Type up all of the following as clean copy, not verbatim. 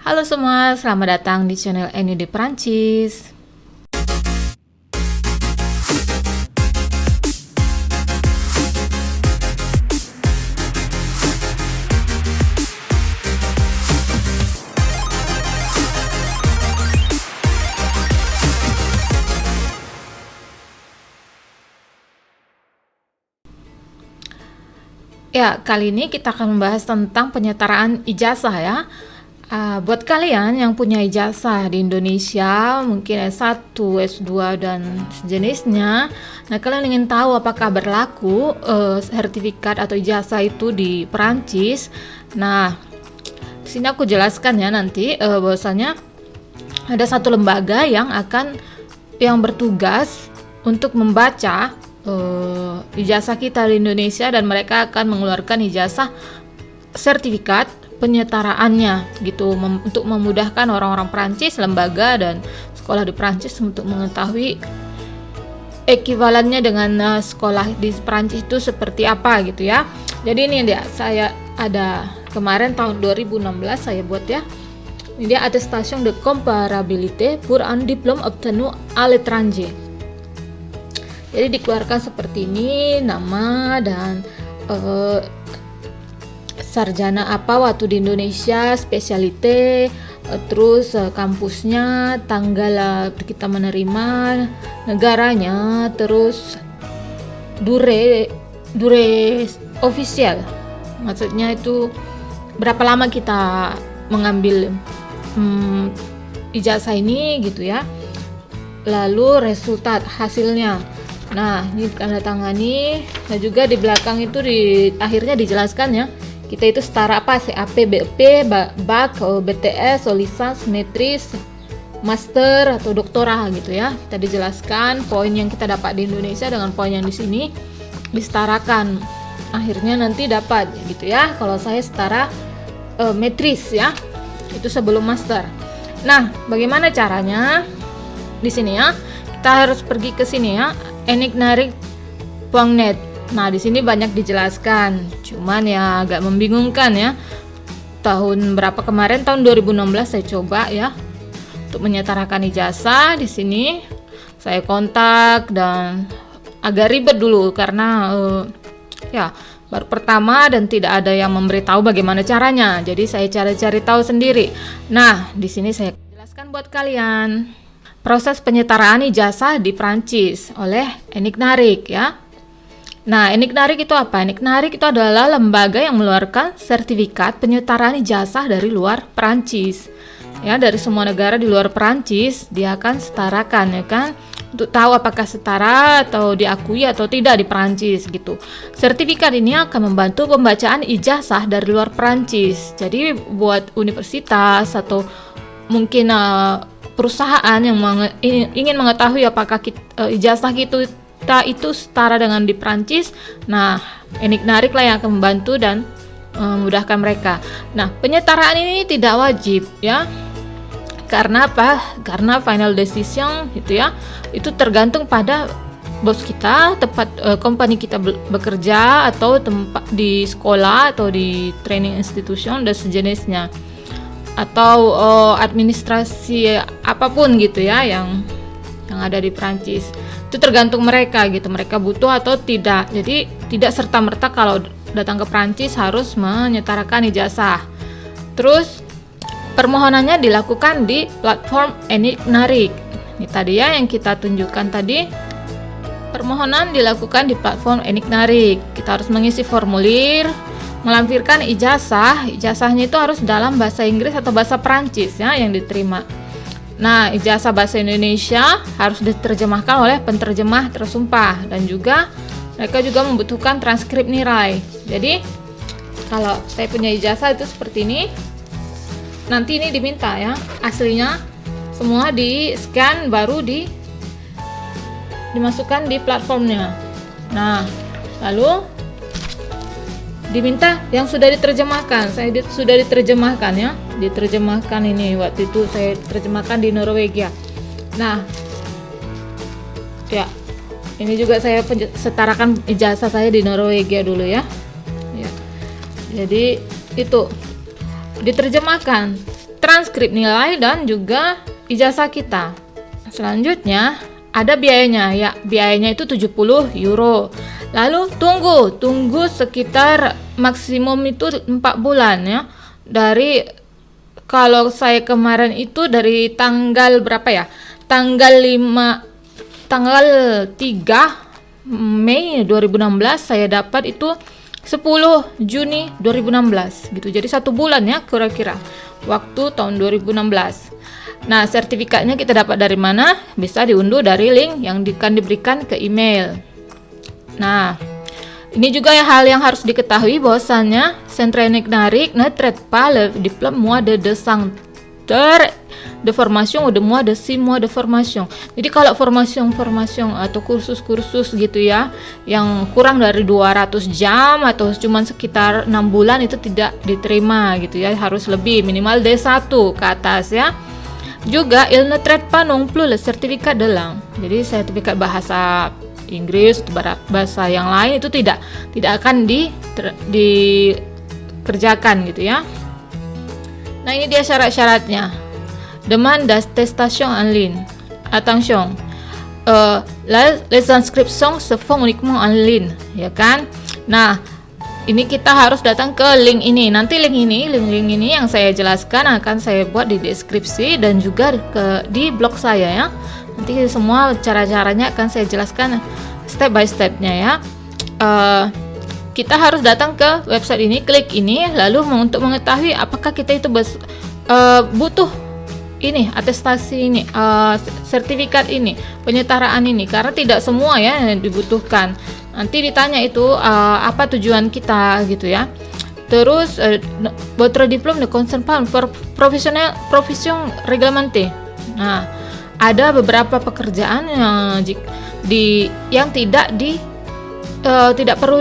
Halo semua, selamat datang di channel Eni di Perancis. Ya, kali ini kita akan membahas tentang penyetaraan ijazah ya. Buat kalian yang punya ijazah di Indonesia, mungkin S1, S2, dan sejenisnya, nah kalian ingin tahu apakah berlaku sertifikat atau ijazah itu di Perancis. Nah, di sini aku jelaskan ya nanti bahwasanya ada satu lembaga yang bertugas untuk membaca ijazah kita di Indonesia, dan mereka akan mengeluarkan ijazah sertifikat penyetaraannya gitu, untuk memudahkan orang-orang Prancis, lembaga dan sekolah di Prancis untuk mengetahui ekivalennya dengan sekolah di Prancis itu seperti apa gitu ya. Jadi ini dia, saya ada kemarin tahun 2016 saya buat ya. Ini dia attestation de comparabilité pour un diplôme obtenu à l'étranger. Jadi dikeluarkan seperti ini, nama dan sarjana apa waktu di Indonesia, spesialite, terus kampusnya, tanggal kita menerima, negaranya, terus dure official. Maksudnya itu berapa lama kita mengambil ijazah ini gitu ya. Lalu resultat hasilnya. Nah, ini tanda tangani, dan juga di belakang itu akhirnya dijelaskan ya, kita itu setara apa, CAP, BEP, BAC, BTS, lisans, maîtrise, master atau doktora gitu ya. Kita dijelaskan poin yang kita dapat di Indonesia dengan poin yang di sini disetarakan. Akhirnya nanti dapat gitu ya. Kalau saya setara maîtrise ya, itu sebelum master. Nah, bagaimana caranya? Di sini ya, kita harus pergi ke sini ya, enignarik.net. Nah, di sini banyak dijelaskan, cuman ya agak membingungkan ya. Tahun berapa kemarin, tahun 2016 saya coba ya untuk menyetarakan ijazah. Di sini saya kontak dan agak ribet dulu karena ya baru pertama dan tidak ada yang memberitahu bagaimana caranya. Jadi saya cari-cari tahu sendiri. Nah, di sini saya jelaskan buat kalian proses penyetaraan ijazah di Prancis oleh Enignarik ya. Nah, Enignarik itu apa? Enignarik itu adalah lembaga yang mengeluarkan sertifikat penyetaraan ijazah dari luar Prancis. Ya, dari semua negara di luar Prancis dia akan setarakan ya kan, untuk tahu apakah setara atau diakui atau tidak di Prancis gitu. Sertifikat ini akan membantu pembacaan ijazah dari luar Prancis. Jadi buat universitas atau mungkin perusahaan yang ingin mengetahui apakah ijazah kita itu setara dengan di Prancis, nah Enignarik lah yang akan membantu dan memudahkan mereka. Nah, penyetaraan ini tidak wajib ya. Karena apa? Karena final decision gitu ya, itu tergantung pada bos kita, tempat company kita bekerja, atau tempat di sekolah atau di training institution dan sejenisnya, atau administrasi apapun gitu ya yang ada di Prancis. Itu tergantung mereka gitu, mereka butuh atau tidak. Jadi tidak serta-merta kalau datang ke Prancis harus menyetarakan ijazah. Terus permohonannya dilakukan di platform Enignarik. Ini tadi ya yang kita tunjukkan tadi. Permohonan dilakukan di platform Enignarik. Kita harus mengisi formulir, melampirkan ijazah. Ijazahnya itu harus dalam bahasa Inggris atau bahasa Prancis ya yang diterima. Nah, ijazah bahasa Indonesia harus diterjemahkan oleh penterjemah tersumpah, dan juga mereka juga membutuhkan transkrip nilai. Jadi kalau saya punya ijazah itu seperti ini, nanti ini diminta ya aslinya semua di scan, baru dimasukkan di platformnya. Nah, lalu diminta yang sudah diterjemahkan. Saya sudah diterjemahkan ya, diterjemahkan ini waktu itu saya terjemahkan di Norwegia. Nah ya, ini juga saya setarakan ijazah saya di Norwegia dulu ya. Jadi itu diterjemahkan. transkrip nilai dan juga ijazah kita. Selanjutnya ada biayanya ya, biayanya itu 70 euro. Lalu tunggu sekitar maksimum itu 4 bulan ya. Dari kalau saya kemarin itu dari tanggal berapa ya? Tanggal 3 Mei 2016 saya dapat itu 10 Juni 2016 gitu. Jadi 1 bulan ya kira-kira waktu tahun 2016. Nah, sertifikatnya kita dapat dari mana? Bisa diunduh dari link yang akan diberikan ke email. Nah, ini juga ya hal yang harus diketahui bahwasanya s'entraîner ne traite pas le diplôme mois de centre de formation ou de mois de 6 mois de formation. Jadi kalau formasi atau kursus-kursus gitu ya yang kurang dari 200 jam atau cuma sekitar 6 bulan itu tidak diterima gitu ya, harus lebih minimal D1 ke atas ya. Juga il ne traite pas non plus le certificat de langue. Jadi sertifikat bahasa Inggris atau bahasa yang lain itu tidak akan dikerjakan gitu ya. Nah, ini dia syarat-syaratnya. Demande d'attestation en ligne. Attention, les inscriptions se font uniquement en ligne, ya kan? Nah, ini kita harus datang ke link ini. Nanti link ini yang saya jelaskan akan saya buat di deskripsi dan juga di blog saya ya. Nanti semua cara-caranya akan saya jelaskan step by stepnya ya. Kita harus datang ke website ini, klik ini, lalu untuk mengetahui apakah kita itu butuh ini atestasi ini, sertifikat ini, penyetaraan ini, karena tidak semua ya yang dibutuhkan. Nanti ditanya itu apa tujuan kita gitu ya. Terus votre diplôme ne concerne pas une profession réglementée. Nah, ada beberapa pekerjaan yang tidak perlu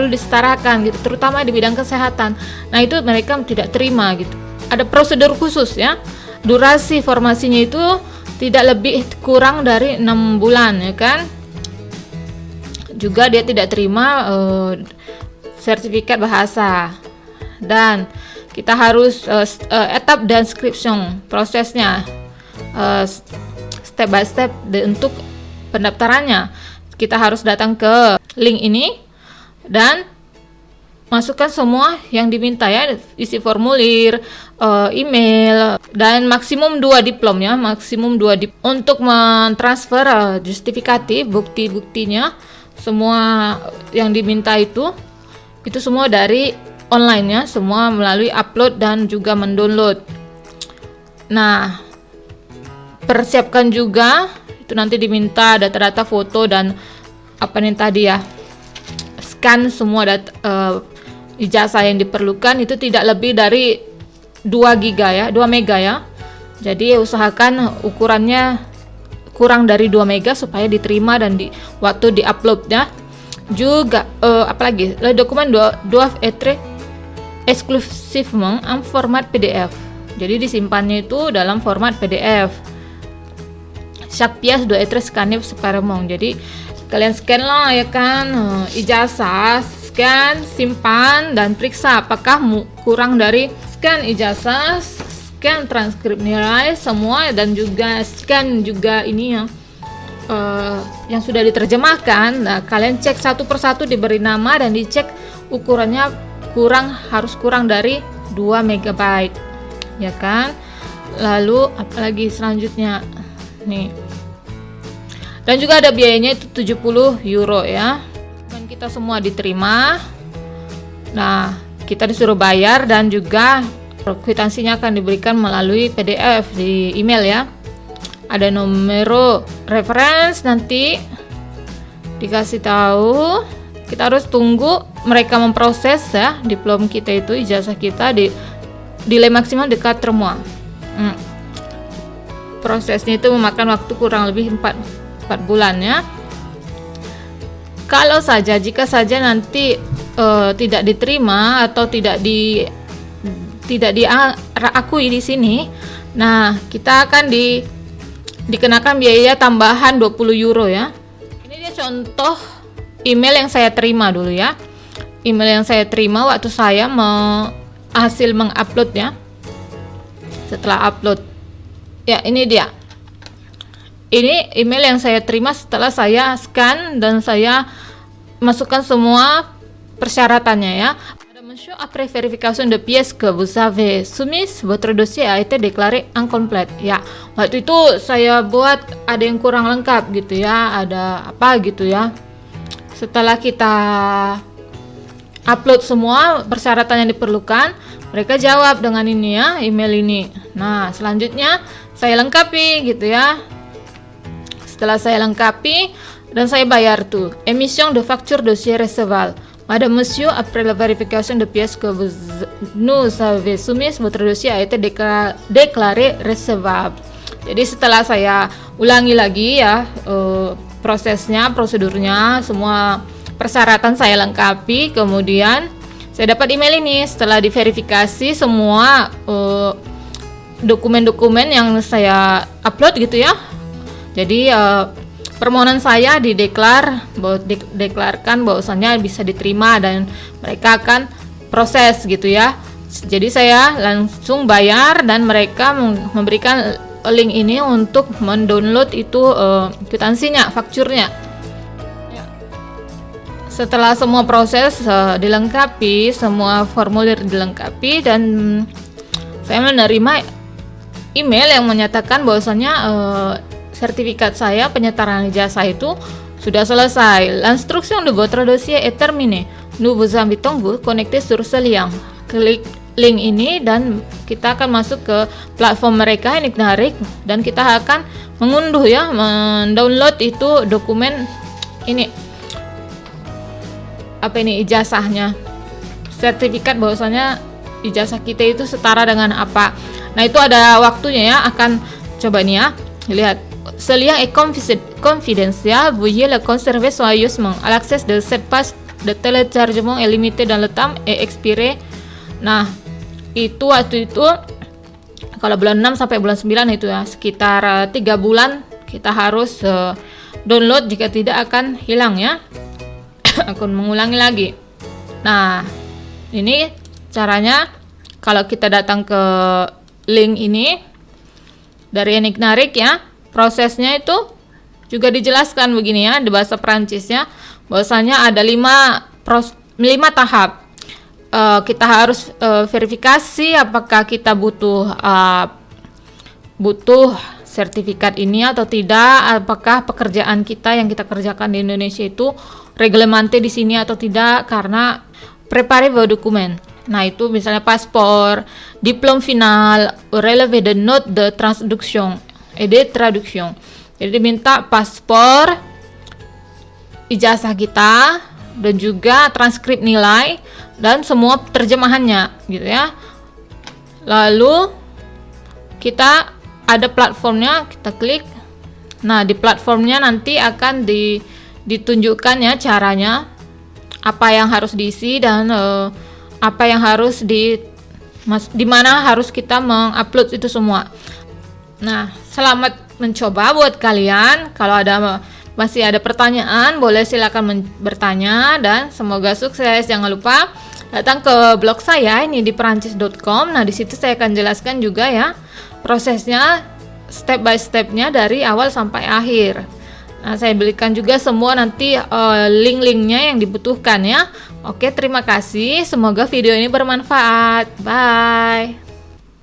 disetarakan gitu, terutama di bidang kesehatan. Nah, itu mereka tidak terima gitu. Ada prosedur khusus ya. Durasi formasinya itu tidak lebih kurang dari 6 bulan ya kan. Juga dia tidak terima sertifikat bahasa. Dan kita harus etap description prosesnya step by step untuk pendaftarannya. Kita harus datang ke link ini dan masukkan semua yang diminta ya, isi formulir, email, dan maksimum 2 diplom ya, untuk mentransfer justifikatif, bukti-buktinya, semua yang diminta itu semua dari online ya, semua melalui upload dan juga mendownload. Nah, persiapkan juga itu nanti diminta data-data foto dan apa nih tadi ya, scan semua ijazah yang diperlukan itu tidak lebih dari 2 mega ya. Jadi usahakan ukurannya kurang dari 2 mega supaya diterima dan waktu diupload ya. Juga apalagi le document doivent être exclusivement en format PDF. Jadi disimpannya itu dalam format PDF. Chaque pièce doit être scannée séparément. Jadi kalian scan lah ya kan, ijazah, scan, simpan dan periksa apakah kurang dari scan ijazah, scan transkrip nilai semua, dan juga scan juga ini yang sudah diterjemahkan. Nah, kalian cek satu persatu, diberi nama dan dicek ukurannya harus kurang dari 2 MB ya kan. Lalu apalagi selanjutnya nih, dan juga ada biayanya itu 70 euro ya. Dan kita semua diterima. Nah, kita disuruh bayar dan juga kwitansinya akan diberikan melalui PDF di email ya. Ada nomor reference nanti dikasih tahu. Kita harus tunggu mereka memproses ya diplom kita itu, ijazah kita di delay maksimal de 4 mois. Prosesnya itu memakan waktu kurang lebih 4 bulan ya. Jika saja nanti tidak diterima atau tidak diakui di sini, nah kita akan dikenakan biaya tambahan 20 euro ya. Ini dia contoh email yang saya terima dulu ya. Email yang saya terima waktu saya hasil mengupload ya. setelah upload. Ya, ini dia. Ini email yang saya terima setelah saya scan dan saya masukkan semua persyaratannya ya. Monsieur, après vérification de pièces que vous avez soumises, votre dossier a été déclaré incomplète. Ya, waktu itu saya buat ada yang kurang lengkap gitu ya, ada apa gitu ya. Setelah kita upload semua persyaratan yang diperlukan, mereka jawab dengan ini ya, email ini. Nah, selanjutnya saya lengkapi gitu ya. Setelah saya lengkapi dan saya bayar tuh, émission de facture dossier recevable. Madame Monsieur, après la vérification de pièces que vous nous avez soumises, votre dossier a été déclaré recevable. Jadi setelah saya ulangi lagi ya prosesnya, prosedurnya, semua persyaratan saya lengkapi, kemudian saya dapat email ini setelah diverifikasi semua dokumen-dokumen yang saya upload gitu ya. Jadi permohonan saya dideklarkan bahwasannya bisa diterima dan mereka akan proses gitu ya. Jadi saya langsung bayar dan mereka memberikan link ini untuk mendownload itu kwitansinya, fakturnya. Ya. Setelah semua proses dilengkapi, semua formulir dilengkapi dan saya menerima email yang menyatakan bahwasannya sertifikat saya penyetaraan ijazah itu sudah selesai. L'instruction de votre dossier est terminée. Nous vous invitons vous connecter sur ce lien. Klik link ini dan kita akan masuk ke platform mereka Enignarik dan kita akan mengunduh ya, mendownload itu dokumen ini. Apa ini ijazahnya? Sertifikat bahwasanya ijazah kita itu setara dengan apa. Nah, itu ada waktunya ya, akan coba nih ya. Lihat. Ce lien est confidentiel, veuillez le conserver soigneusement. L'accès de cette page de téléchargement est limité dans le temps et expiré. Nah, itu waktu itu kalau bulan 6 sampai bulan 9 itu ya, sekitar 3 bulan kita harus download, jika tidak akan hilang ya. Aku mengulangi lagi. Nah, ini caranya kalau kita datang ke link ini dari Enignarik ya. Prosesnya itu juga dijelaskan begini ya, di bahasa Prancisnya, bahwasanya ada 5 tahap. Kita harus verifikasi apakah kita butuh sertifikat ini atau tidak, apakah pekerjaan kita yang kita kerjakan di Indonesia itu reglementé di sini atau tidak, karena préparer vos documents. Nah, itu misalnya paspor, diplôme final, relevé de notes de traduction. Traduction. Jadi diminta paspor, ijazah kita, dan juga transkrip nilai dan semua terjemahannya gitu ya. Lalu kita ada platformnya, kita klik. Nah, di platformnya nanti akan ditunjukkan ya caranya, apa yang harus diisi dan apa yang harus di mana harus kita mengupload itu semua. Nah, selamat mencoba buat kalian. Kalau masih ada pertanyaan, boleh silakan bertanya dan semoga sukses. Jangan lupa datang ke blog saya ini di perancis.com. Nah, di situ saya akan jelaskan juga ya prosesnya step by stepnya dari awal sampai akhir. Nah, saya berikan juga semua nanti link-linknya yang dibutuhkan ya. Oke, terima kasih. Semoga video ini bermanfaat. Bye.